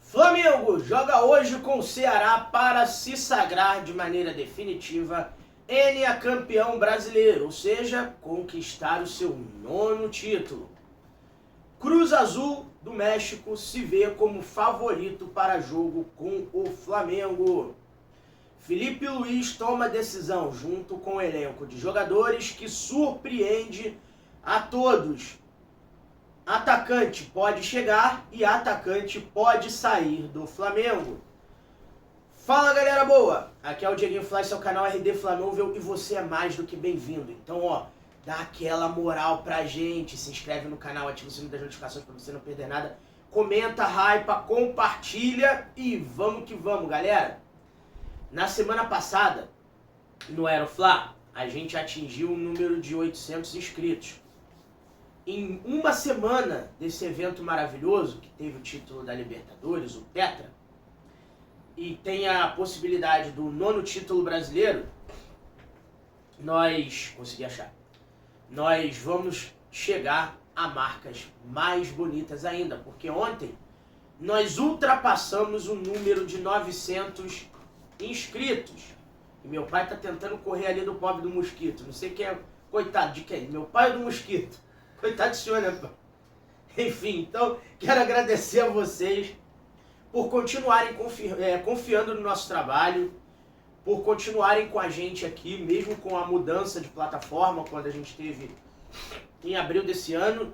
Flamengo joga hoje com o Ceará para se sagrar de maneira definitiva campeão brasileiro, ou seja, conquistar o seu 9º título. Cruz Azul do México se vê como favorito para jogo com o Flamengo. Felipe Luiz toma decisão junto com o elenco de jogadores que surpreende a todos. Atacante pode chegar e atacante pode sair do Flamengo. Fala galera boa, aqui é o Dieguinho Fly, seu canal RD Flamóvel e você é mais do que bem-vindo. Então dá aquela moral pra gente, se inscreve no canal, ativa o sininho das notificações pra você não perder nada. Comenta, hypa, compartilha e vamos que vamos galera. Na semana passada, no Aeroflá, a gente atingiu o número de 800 inscritos. Em uma semana desse evento maravilhoso, que teve o título da Libertadores, o Tetra, e tem a possibilidade do 9º título brasileiro, nós vamos chegar a marcas mais bonitas ainda, porque ontem nós ultrapassamos o número de 900 inscritos. E meu pai tá tentando correr ali do pobre do mosquito, não sei quem é, coitado de quem? Meu pai ou do mosquito? Coitado do senhor, né, pô? Enfim, então, quero agradecer a vocês por continuarem confiando no nosso trabalho, por continuarem com a gente aqui, mesmo com a mudança de plataforma, quando a gente teve em abril desse ano.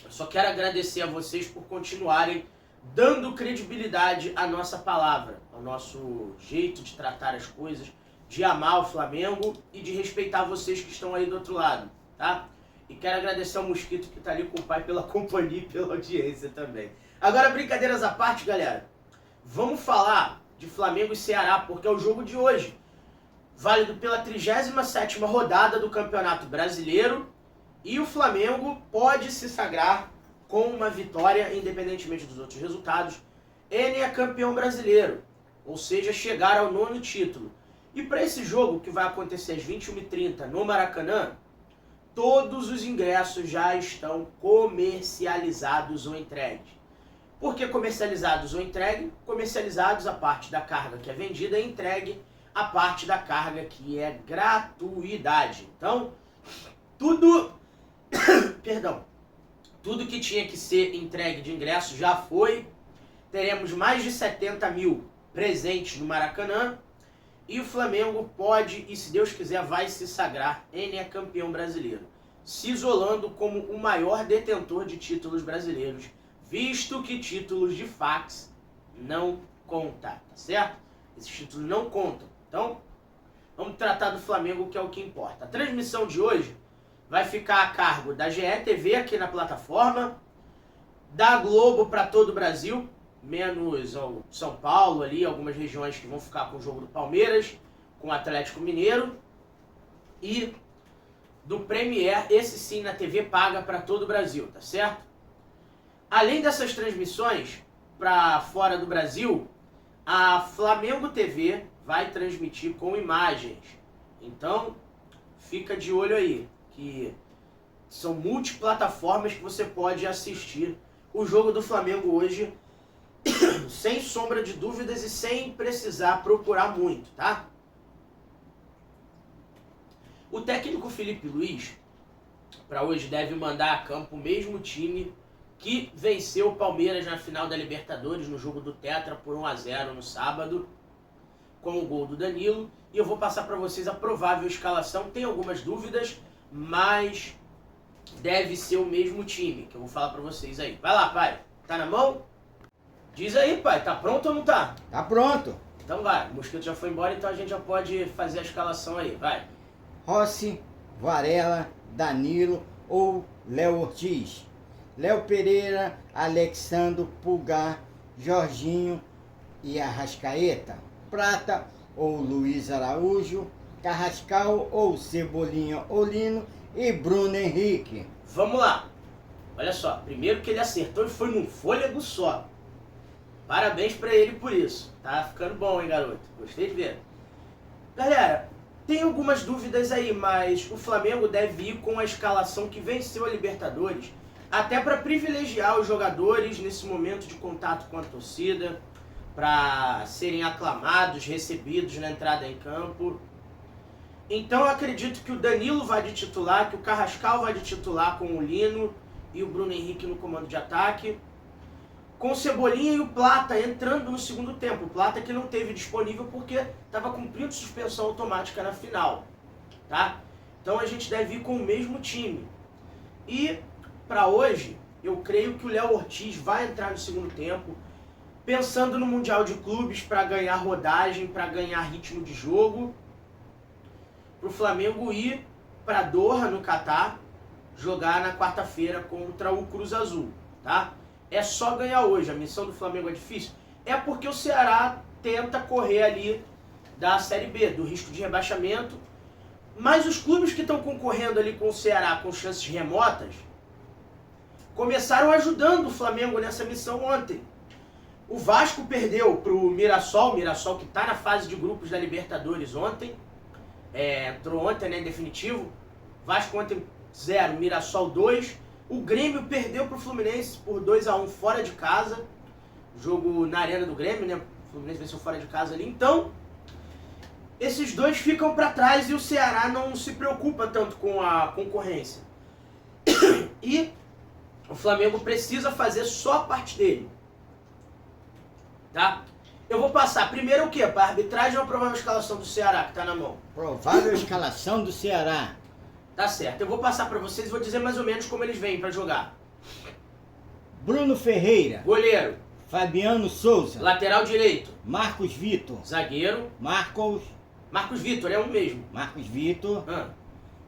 Eu só quero agradecer a vocês por continuarem dando credibilidade à nossa palavra, ao nosso jeito de tratar as coisas, de amar o Flamengo e de respeitar vocês que estão aí do outro lado, tá? E quero agradecer ao Mosquito que tá ali com o pai pela companhia e pela audiência também. Agora, brincadeiras à parte, galera. Vamos falar de Flamengo e Ceará, porque é o jogo de hoje. Válido pela 37ª rodada do Campeonato Brasileiro. E o Flamengo pode se sagrar com uma vitória, independentemente dos outros resultados. Ele é campeão brasileiro, ou seja, chegar ao 9º título. E para esse jogo, que vai acontecer às 21h30 no Maracanã, todos os ingressos já estão comercializados ou entregues. Por que comercializados ou entregues? Comercializados a parte da carga que é vendida e entregue a parte da carga que é gratuidade. Então, tudo que tinha que ser entregue de ingresso já foi. Teremos mais de 70 mil presentes no Maracanã. E o Flamengo pode, e se Deus quiser, vai se sagrar campeão brasileiro, se isolando como o maior detentor de títulos brasileiros, visto que títulos de fax não contam, tá certo? Esses títulos não contam. Então, vamos tratar do Flamengo, que é o que importa. A transmissão de hoje vai ficar a cargo da GE TV aqui na plataforma, da Globo para todo o Brasil, menos o São Paulo ali, algumas regiões que vão ficar com o jogo do Palmeiras, com o Atlético Mineiro, e do Premier, esse sim na TV paga para todo o Brasil, tá certo? Além dessas transmissões para fora do Brasil, a Flamengo TV vai transmitir com imagens. Então, fica de olho aí, que são multiplataformas que você pode assistir o jogo do Flamengo hoje, sem sombra de dúvidas e sem precisar procurar muito, tá? O técnico Felipe Luiz, para hoje, deve mandar a campo o mesmo time que venceu o Palmeiras na final da Libertadores, no jogo do Tetra, por 1-0 no sábado, com o gol do Danilo. E eu vou passar para vocês a provável escalação. Tem algumas dúvidas, mas deve ser o mesmo time, que eu vou falar para vocês aí. Vai lá, pai. Tá na mão? Diz aí, pai. Tá pronto ou não tá? Tá pronto. Então vai. O Mosquito já foi embora, então a gente já pode fazer a escalação aí. Vai. Rossi, Varela, Danilo ou Léo Ortiz. Léo Pereira, Alexandro, Pulgar, Jorginho e Arrascaeta. Prata ou Luiz Araújo. Carrascal ou Cebolinha Olino e Bruno Henrique. Vamos lá. Olha só, primeiro que ele acertou e foi num fôlego só. Parabéns pra ele por isso. Tá ficando bom, hein, garoto? Gostei de ver. Galera, tem algumas dúvidas aí, mas o Flamengo deve ir com a escalação que venceu a Libertadores até para privilegiar os jogadores nesse momento de contato com a torcida, para serem aclamados, recebidos na entrada em campo. Então eu acredito que o Danilo vai de titular, que o Carrascal vai de titular com o Lino e o Bruno Henrique no comando de ataque, com o Cebolinha e o Plata entrando no segundo tempo. O Plata que não teve disponível porque estava cumprindo suspensão automática na final, tá? Então a gente deve ir com o mesmo time. E para hoje, eu creio que o Léo Ortiz vai entrar no segundo tempo, pensando no Mundial de Clubes para ganhar rodagem, para ganhar ritmo de jogo, para o Flamengo ir para Doha, no Catar, jogar na quarta-feira contra o Cruz Azul, tá? É só ganhar hoje. A missão do Flamengo é difícil? É porque o Ceará tenta correr ali da Série B, do risco de rebaixamento, mas os clubes que estão concorrendo ali com o Ceará com chances remotas começaram ajudando o Flamengo nessa missão ontem. O Vasco perdeu para o Mirassol que está na fase de grupos da Libertadores ontem, entrou ontem, né, em definitivo. Vasco ontem 0, Mirassol 2. O Grêmio perdeu para o Fluminense por 2-1 fora de casa, jogo na arena do Grêmio, né? O Fluminense venceu fora de casa ali. Então, esses dois ficam para trás e o Ceará não se preocupa tanto com a concorrência. E o Flamengo precisa fazer só a parte dele, tá? Eu vou passar primeiro o quê? Para a arbitragem ou a provável escalação do Ceará, que está na mão? Provável escalação do Ceará. Tá certo. Eu vou passar para vocês e vou dizer mais ou menos como eles vêm para jogar. Bruno Ferreira. Goleiro. Fabiano Souza. Lateral direito. Marcos Vitor. Zagueiro. Marcos Vitor, é um mesmo. Marcos Vitor.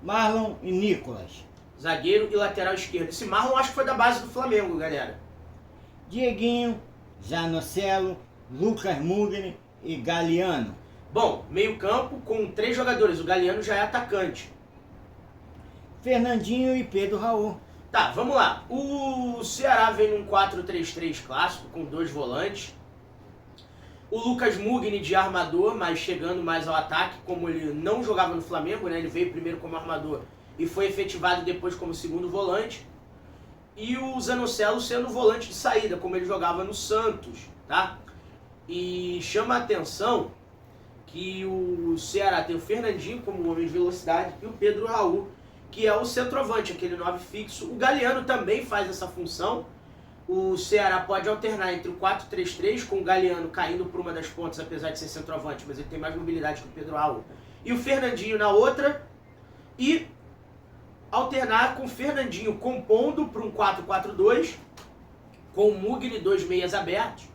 Marlon e Nicolas. Zagueiro e lateral esquerdo. Esse Marlon acho que foi da base do Flamengo, galera. Dieguinho, Zanocelo, Lucas Mugni e Galeano. Bom, meio campo com 3 jogadores. O Galeano já é atacante. Fernandinho e Pedro Raul. Tá, vamos lá. O Ceará vem num 4-3-3 clássico, com 2 volantes. O Lucas Mugni de armador, mas chegando mais ao ataque, como ele não jogava no Flamengo, né? Ele veio primeiro como armador e foi efetivado depois como segundo volante. E o Zanocelo sendo volante de saída, como ele jogava no Santos, tá? E chama a atenção que o Ceará tem o Fernandinho como homem de velocidade e o Pedro Raul, que é o centroavante, aquele 9 fixo. O Galeano também faz essa função. O Ceará pode alternar entre o 4-3-3, com o Galeano caindo por uma das pontas, apesar de ser centroavante, mas ele tem mais mobilidade que o Pedro Raul. E o Fernandinho na outra. E alternar com o Fernandinho compondo para um 4-4-2, com o Mugni 2 meias abertos.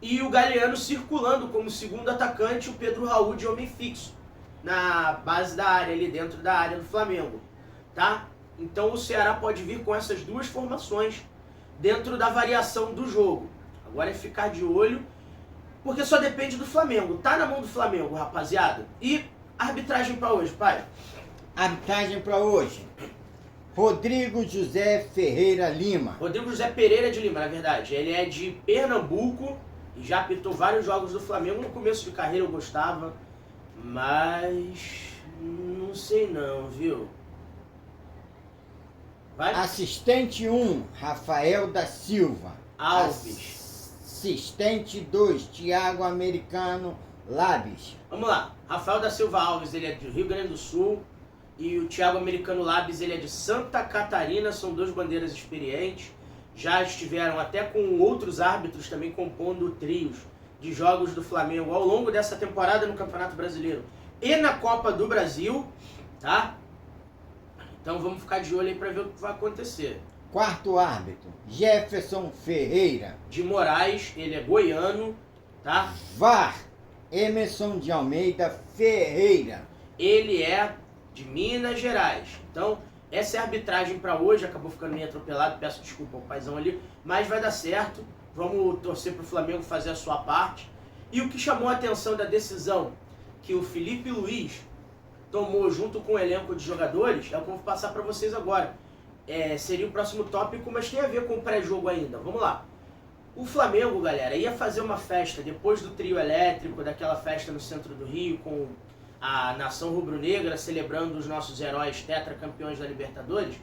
E o Galeano circulando como segundo atacante, o Pedro Raul de homem fixo, na base da área, ali dentro da área do Flamengo. Tá? Então o Ceará pode vir com essas duas formações dentro da variação do jogo. Agora é ficar de olho, porque só depende do Flamengo. Tá na mão do Flamengo, rapaziada. E arbitragem para hoje, pai? Arbitragem para hoje. Rodrigo José Ferreira Lima. Rodrigo José Pereira de Lima, na verdade. Ele é de Pernambuco e já apitou vários jogos do Flamengo. No começo de carreira eu gostava, mas não sei não, viu? Vai. Assistente 1, Rafael da Silva. Alves. Assistente 2, Thiago Americano Labes. Vamos lá. Rafael da Silva Alves, ele é de Rio Grande do Sul. E o Thiago Americano Labes, ele é de Santa Catarina. São 2 bandeiras experientes. Já estiveram até com outros árbitros também compondo trios de jogos do Flamengo ao longo dessa temporada no Campeonato Brasileiro e na Copa do Brasil, tá? Então vamos ficar de olho aí para ver o que vai acontecer. Quarto árbitro, Jefferson Ferreira. De Moraes, ele é goiano, tá? VAR, Emerson de Almeida Ferreira. Ele é de Minas Gerais. Então, essa é a arbitragem para hoje. Acabou ficando meio atropelado, peço desculpa ao paizão ali, mas vai dar certo. Vamos torcer para o Flamengo fazer a sua parte. E o que chamou a atenção da decisão que o Felipe Luiz tomou junto com o elenco de jogadores, é o que eu vou passar para vocês agora. Seria o próximo tópico, mas tem a ver com o pré-jogo ainda. Vamos lá. O Flamengo, galera, ia fazer uma festa depois do trio elétrico, daquela festa no centro do Rio, com a nação rubro-negra celebrando os nossos heróis tetracampeões da Libertadores.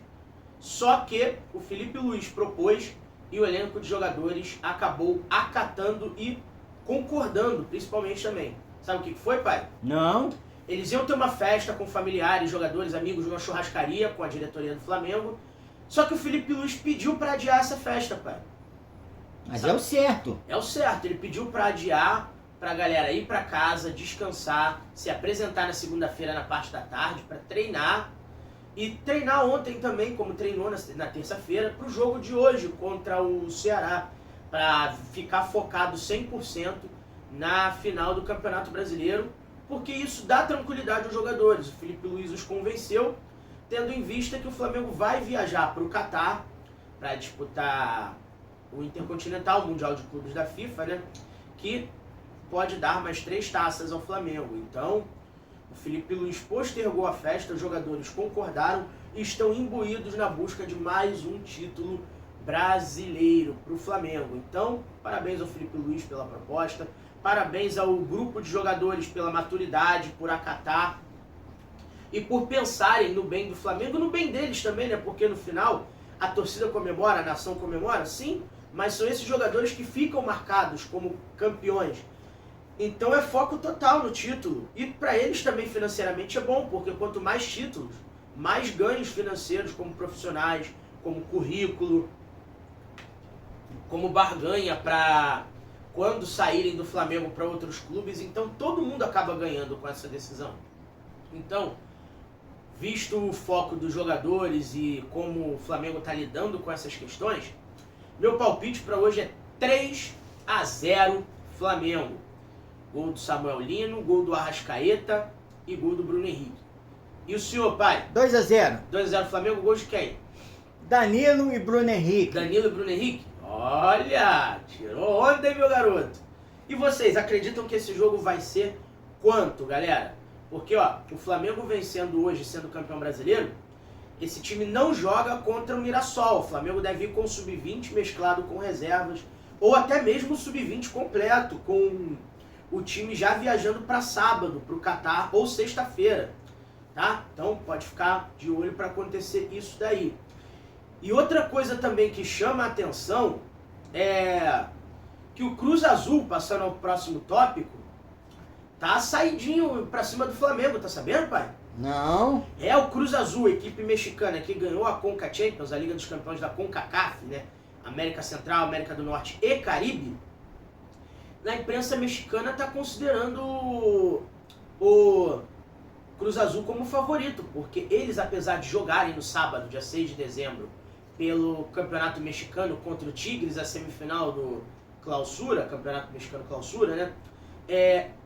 Só que o Felipe Luiz propôs e o elenco de jogadores acabou acatando e concordando, principalmente também. Sabe o que foi, pai? Não. Eles iam ter uma festa com familiares, jogadores, amigos, numa churrascaria com a diretoria do Flamengo. Só que o Felipe Luiz pediu para adiar essa festa, pai. Mas Sabe? é o certo. É o certo, ele pediu para adiar, pra galera ir para casa, descansar, se apresentar na segunda-feira na parte da tarde para treinar. E treinar ontem também, como treinou na terça-feira, pro jogo de hoje contra o Ceará, para ficar focado 100% na final do Campeonato Brasileiro, porque isso dá tranquilidade aos jogadores. O Felipe Luiz os convenceu, tendo em vista que o Flamengo vai viajar para o Catar para disputar o Intercontinental, o Mundial de Clubes da FIFA, né? Que pode dar mais 3 taças ao Flamengo. Então, o Felipe Luiz postergou a festa, os jogadores concordaram e estão imbuídos na busca de mais um título brasileiro para o Flamengo. Então, parabéns ao Felipe Luiz pela proposta, parabéns ao grupo de jogadores pela maturidade, por acatar e por pensarem no bem do Flamengo, no bem deles também, né? Porque no final a torcida comemora, a nação comemora, sim, mas são esses jogadores que ficam marcados como campeões. Então é foco total no título. E para eles também financeiramente é bom, porque quanto mais títulos, mais ganhos financeiros como profissionais, como currículo, como barganha para quando saírem do Flamengo para outros clubes. Então todo mundo acaba ganhando com essa decisão. Então, visto o foco dos jogadores e como o Flamengo está lidando com essas questões, meu palpite para hoje é 3-0 Flamengo. Gol do Samuel Lino, gol do Arrascaeta e gol do Bruno Henrique. E o senhor, pai? 2-0. 2-0 Flamengo, gol de quem? Danilo e Bruno Henrique. Danilo e Bruno Henrique? Olha, tirou onda, hein, meu garoto? E vocês, acreditam que esse jogo vai ser quanto, galera? Porque, ó, o Flamengo vencendo hoje, sendo campeão brasileiro, esse time não joga contra o Mirassol. O Flamengo deve ir com o sub-20 mesclado com reservas, ou até mesmo o sub-20 completo, com o time já viajando para sábado, para o Catar, ou sexta-feira, tá? Então pode ficar de olho para acontecer isso daí. E outra coisa também que chama a atenção é que o Cruz Azul, passando ao próximo tópico, tá saidinho para cima do Flamengo, tá sabendo, pai? Não. É o Cruz Azul, equipe mexicana que ganhou a Conca Champions, a Liga dos Campeões da CONCACAF, né? América Central, América do Norte e Caribe. Na imprensa mexicana está considerando o Cruz Azul como favorito, porque eles, apesar de jogarem no sábado, dia 6 de dezembro, pelo Campeonato Mexicano contra o Tigres, a semifinal do Clausura, Campeonato Mexicano Clausura, né?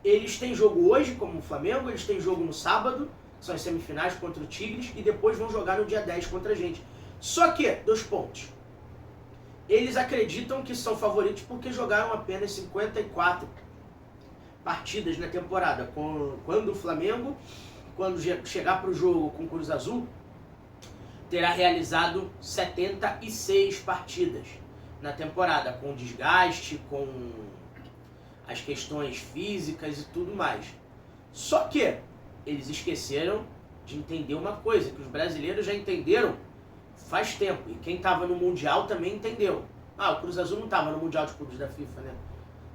Eles têm jogo hoje, como o Flamengo, eles têm jogo no sábado, que são as semifinais contra o Tigres, e depois vão jogar no dia 10 contra a gente. Só que, 2 pontos. Eles acreditam que são favoritos porque jogaram apenas 54 partidas na temporada. Quando o Flamengo, quando chegar para o jogo com o Cruz Azul, terá realizado 76 partidas na temporada, com desgaste, com as questões físicas e tudo mais. Só que eles esqueceram de entender uma coisa, que os brasileiros já entenderam faz tempo, e quem estava no Mundial também entendeu. O Cruz Azul não estava no Mundial de Clubes da FIFA, né?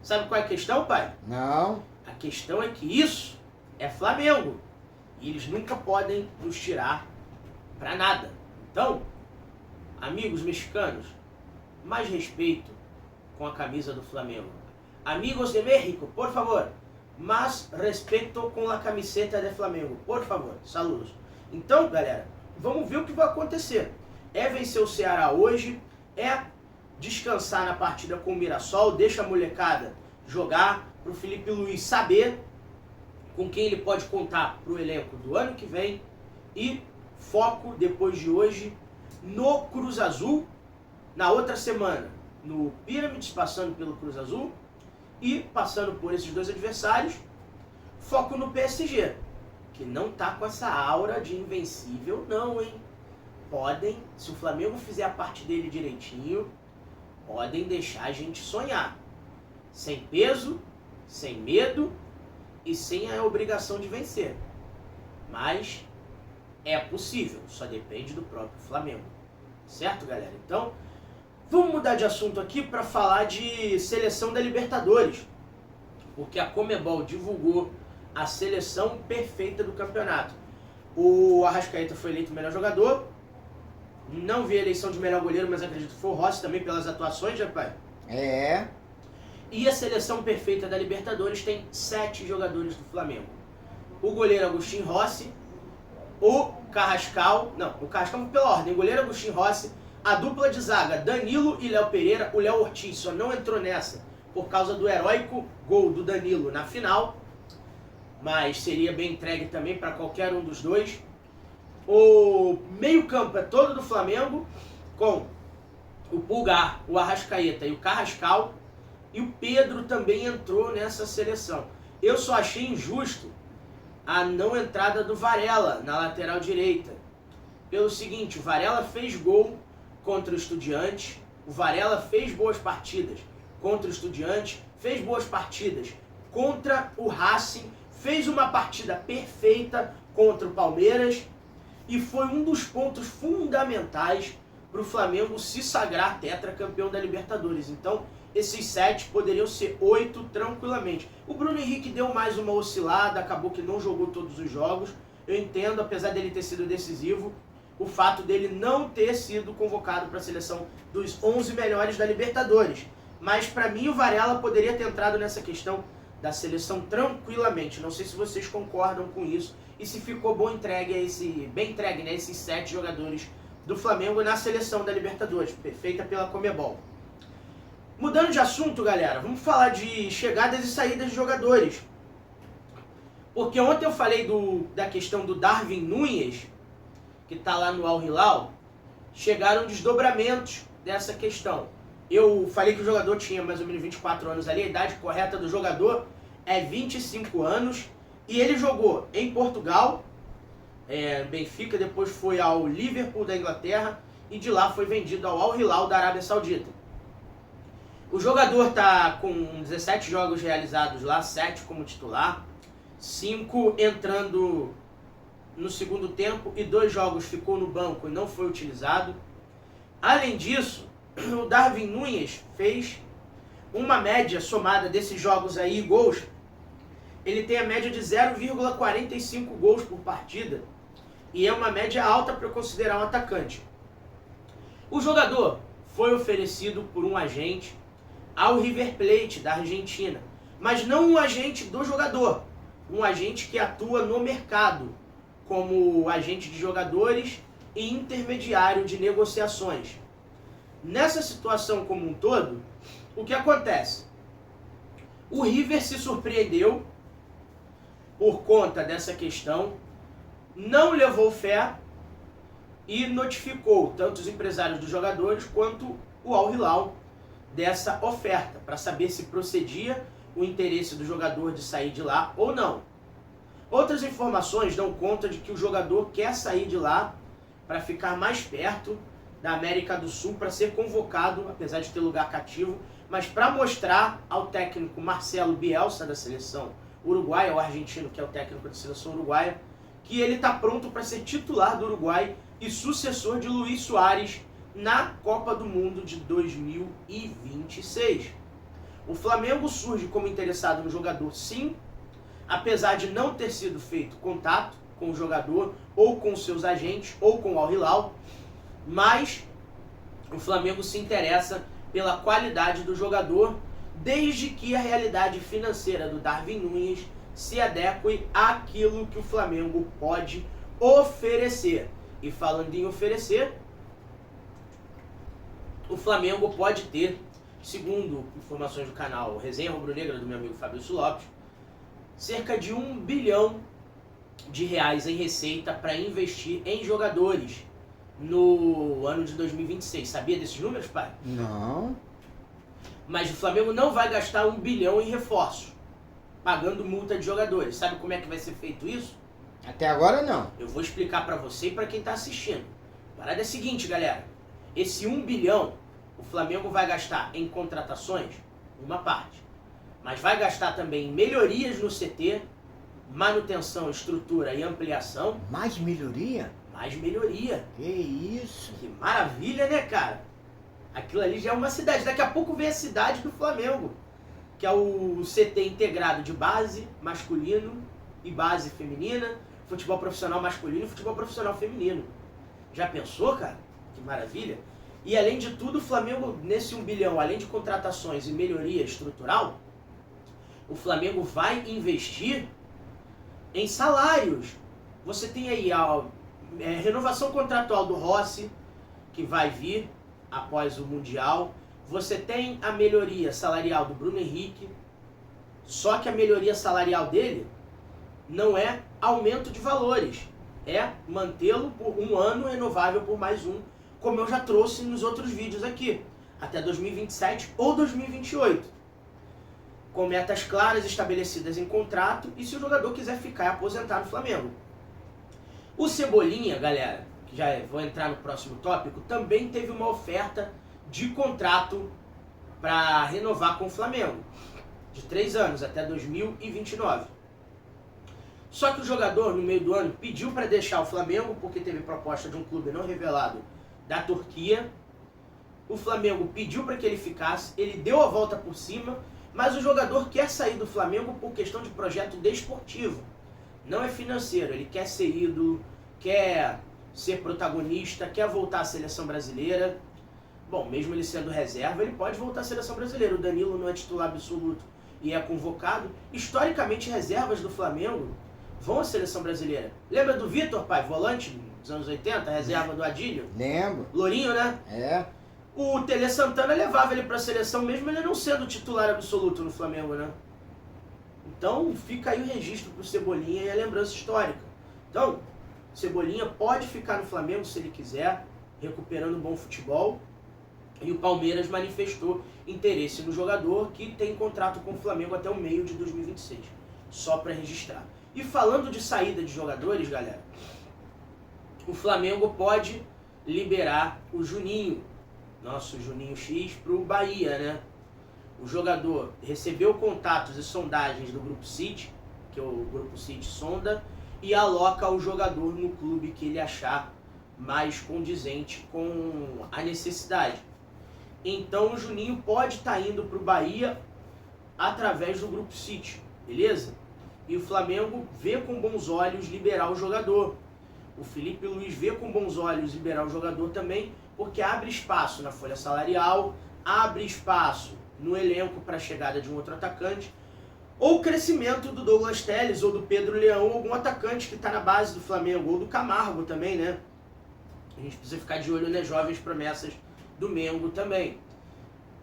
Sabe qual é a questão, pai? Não. A questão é que isso é Flamengo, e eles nunca podem nos tirar pra nada. Então, amigos mexicanos, mais respeito com a camisa do Flamengo. Amigos de México, por favor, mais respeito com a camiseta de Flamengo, por favor. Saludos. Então, galera, vamos ver o que vai acontecer. É vencer o Ceará hoje, é descansar na partida com o Mirassol, deixa a molecada jogar, pro Felipe Luiz saber com quem ele pode contar pro elenco do ano que vem, e foco depois de hoje no Cruz Azul, na outra semana no Pyramids, passando pelo Cruz Azul e passando por esses 2 adversários, foco no PSG, que não tá com essa aura de invencível não, hein? Podem, se o Flamengo fizer a parte dele direitinho, podem deixar a gente sonhar. Sem peso, sem medo e sem a obrigação de vencer. Mas é possível, só depende do próprio Flamengo. Certo, galera? Então, vamos mudar de assunto aqui para falar de seleção da Libertadores. Porque a Conmebol divulgou a seleção perfeita do campeonato. O Arrascaeta foi eleito o melhor jogador. Não vi a eleição de melhor goleiro, mas acredito que foi o Rossi também pelas atuações, rapaz. É. E a seleção perfeita da Libertadores tem 7 jogadores do Flamengo. O goleiro Agustín Rossi, o Carrascal pela ordem, o goleiro Agustín Rossi, a dupla de zaga Danilo e Léo Pereira, o Léo Ortiz só não entrou nessa por causa do heróico gol do Danilo na final, mas seria bem entregue também para qualquer um dos dois. O meio-campo é todo do Flamengo, com o Pulgar, o Arrascaeta e o Carrascal, e o Pedro também entrou nessa seleção. Eu só achei injusto a não entrada do Varela na lateral direita. Pelo seguinte, o Varela fez gol contra o Estudiantes, o Varela fez boas partidas contra o Estudiantes, fez boas partidas contra o Racing, fez uma partida perfeita contra o Palmeiras e foi um dos pontos fundamentais para o Flamengo se sagrar tetracampeão da Libertadores. Então, esses 7 poderiam ser 8 tranquilamente. O Bruno Henrique deu mais uma oscilada, acabou que não jogou todos os jogos. Eu entendo, apesar dele ter sido decisivo, o fato dele não ter sido convocado para a seleção dos 11 melhores da Libertadores. Mas para mim o Varela poderia ter entrado nessa questão da seleção tranquilamente. Não sei se vocês concordam com isso e se ficou bem entregue, né, esses 7 jogadores do Flamengo na seleção da Libertadores, feita pela Conmebol. Mudando de assunto, galera, vamos falar de chegadas e saídas de jogadores. Porque ontem eu falei da questão do Darwin Núñez, que está lá no Al Hilal. Chegaram desdobramentos dessa questão. Eu falei que o jogador tinha mais ou menos 24 anos ali, a idade correta do jogador é 25 anos. E ele jogou em Portugal, Benfica, depois foi ao Liverpool da Inglaterra e de lá foi vendido ao Al Hilal da Arábia Saudita. O jogador está com 17 jogos realizados lá, 7 como titular, 5 entrando no segundo tempo e 2 jogos ficou no banco e não foi utilizado. Além disso, o Darwin Núñez fez uma média somada desses jogos aí, gols. Ele tem a média de 0,45 gols por partida e é uma média alta para considerar um atacante. O jogador foi oferecido por um agente ao River Plate da Argentina, mas não um agente do jogador, um agente que atua no mercado como agente de jogadores e intermediário de negociações. Nessa situação como um todo, o que acontece? O River se surpreendeu por conta dessa questão, não levou fé e notificou tanto os empresários dos jogadores quanto o Al Hilal dessa oferta, para saber se procedia o interesse do jogador de sair de lá ou não. Outras informações dão conta de que o jogador quer sair de lá para ficar mais perto da América do Sul, para ser convocado, apesar de ter lugar cativo, mas para mostrar ao técnico Marcelo Bielsa da seleção uruguaia, o argentino que é o técnico da seleção uruguaia, que ele está pronto para ser titular do Uruguai e sucessor de Luis Suárez na Copa do Mundo de 2026. O Flamengo surge como interessado no jogador, sim, apesar de não ter sido feito contato com o jogador, ou com seus agentes, ou com o Al Hilal, mas o Flamengo se interessa pela qualidade do jogador, desde que a realidade financeira do Darwin Núñez se adeque àquilo que o Flamengo pode oferecer. E falando em oferecer, o Flamengo pode ter, segundo informações do canal Resenha Rubro-Negra do meu amigo Fabrício Lopes, cerca de R$1 bilhão em receita para investir em jogadores no ano de 2026. Sabia desses números, pai? Não. Mas o Flamengo não vai gastar R$1 bilhão em reforços, pagando multa de jogadores. Sabe como é que vai ser feito isso? Até agora não. Eu vou explicar para você e para quem está assistindo. A parada é a seguinte, galera. Esse 1 bilhão, o Flamengo vai gastar em contratações, uma parte. Mas vai gastar também em melhorias no CT, manutenção, estrutura e ampliação. Mais melhoria? mais melhoria. Que isso? Que maravilha, né, cara? Aquilo ali já é uma cidade. Daqui a pouco vem a cidade do Flamengo, que é o CT integrado de base masculino e base feminina, futebol profissional masculino e futebol profissional feminino. Já pensou, cara? Que maravilha. E além de tudo, o Flamengo, nesse 1 bilhão, além de contratações e melhoria estrutural, o Flamengo vai investir em salários. Você tem aí a renovação contratual do Rossi, que vai vir após o Mundial. Você tem a melhoria salarial do Bruno Henrique, só que a melhoria salarial dele não é aumento de valores, é mantê-lo por 1 ano renovável por mais um, como eu já trouxe nos outros vídeos aqui, até 2027 ou 2028, com metas claras estabelecidas em contrato e se o jogador quiser ficar e aposentar no Flamengo. O Cebolinha, galera, que já vou entrar no próximo tópico, também teve uma oferta de contrato para renovar com o Flamengo, de 3 anos até 2029. Só que o jogador, no meio do ano, pediu para deixar o Flamengo, porque teve proposta de um clube não revelado da Turquia. O Flamengo pediu para que ele ficasse, ele deu a volta por cima, mas o jogador quer sair do Flamengo por questão de projeto desportivo, não é financeiro. Ele quer ser ídolo, quer ser protagonista, quer voltar à seleção brasileira. Bom, mesmo ele sendo reserva, ele pode voltar à seleção brasileira. O Danilo não é titular absoluto e é convocado. Historicamente, reservas do Flamengo vão à seleção brasileira. Lembra do Vitor, pai, volante dos anos 80, reserva do Adílio? Lembro. Lourinho, né? É. O Tele Santana levava ele para a seleção mesmo ele não sendo titular absoluto no Flamengo, né? Então fica aí o registro pro Cebolinha e a lembrança histórica. Então, Cebolinha pode ficar no Flamengo se ele quiser, recuperando bom futebol. E o Palmeiras manifestou interesse no jogador, que tem contrato com o Flamengo até o meio de 2026. Só para registrar. E falando de saída de jogadores, galera, o Flamengo pode liberar o Juninho, nosso Juninho X, para o Bahia, né? O jogador recebeu contatos e sondagens do Grupo City, que é o Grupo City sonda, e aloca o jogador no clube que ele achar mais condizente com a necessidade. Então o Juninho pode estar indo para o Bahia através do Grupo City, beleza? E o Flamengo vê com bons olhos liberar o jogador. O Felipe Luiz vê com bons olhos liberar o jogador também, porque abre espaço na folha salarial, abre espaço no elenco para a chegada de um outro atacante, ou o crescimento do Douglas Telles ou do Pedro Leão, algum atacante que está na base do Flamengo, ou do Camargo também, né? A gente precisa ficar de olho nas jovens promessas do Mengo também.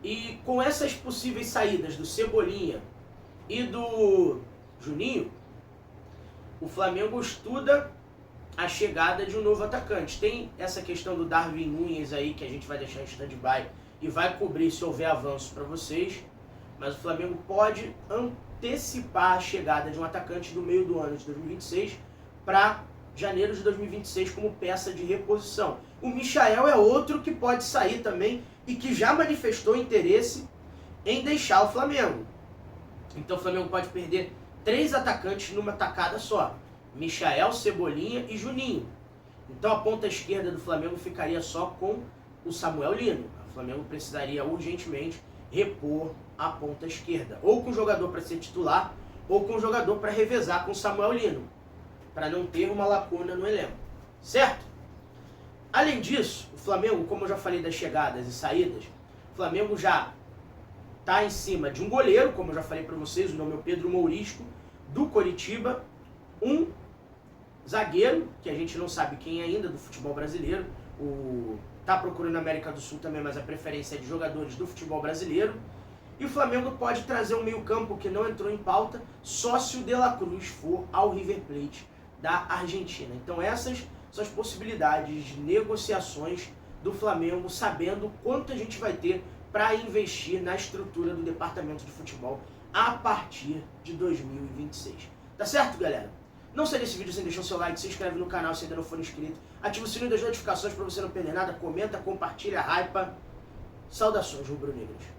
E com essas possíveis saídas do Cebolinha e do Juninho, o Flamengo estuda a chegada de um novo atacante. Tem essa questão do Darwin Núñez aí, que a gente vai deixar em stand-by e vai cobrir se houver avanço para vocês, mas o Flamengo pode antecipar a chegada de um atacante do meio do ano de 2026 para janeiro de 2026 como peça de reposição. O Michael é outro que pode sair também e que já manifestou interesse em deixar o Flamengo. Então o Flamengo pode perder 3 atacantes numa tacada só: Michael, Cebolinha e Juninho. Então a ponta esquerda do Flamengo ficaria só com o Samuel Lino. O Flamengo precisaria urgentemente repor a ponta esquerda, ou com um jogador para ser titular, ou com um jogador para revezar com o Samuel Lino, para não ter uma lacuna no elenco, certo? Além disso, o Flamengo, como eu já falei das chegadas e saídas, o Flamengo já está em cima de um goleiro, como eu já falei para vocês, o nome é Pedro Mourisco, do Coritiba, um zagueiro, que a gente não sabe quem ainda, do futebol brasileiro, tá procurando na América do Sul também, mas a preferência é de jogadores do futebol brasileiro. E o Flamengo pode trazer um meio-campo que não entrou em pauta, só se o De La Cruz for ao River Plate da Argentina. Então essas são as possibilidades de negociações do Flamengo, sabendo quanto a gente vai ter para investir na estrutura do departamento de futebol a partir de 2026. Tá certo, galera? Não sai desse vídeo sem deixar o seu like, se inscreve no canal se ainda não for inscrito, ativa o sininho das notificações para você não perder nada, comenta, compartilha, hypa. Saudações rubro-negras.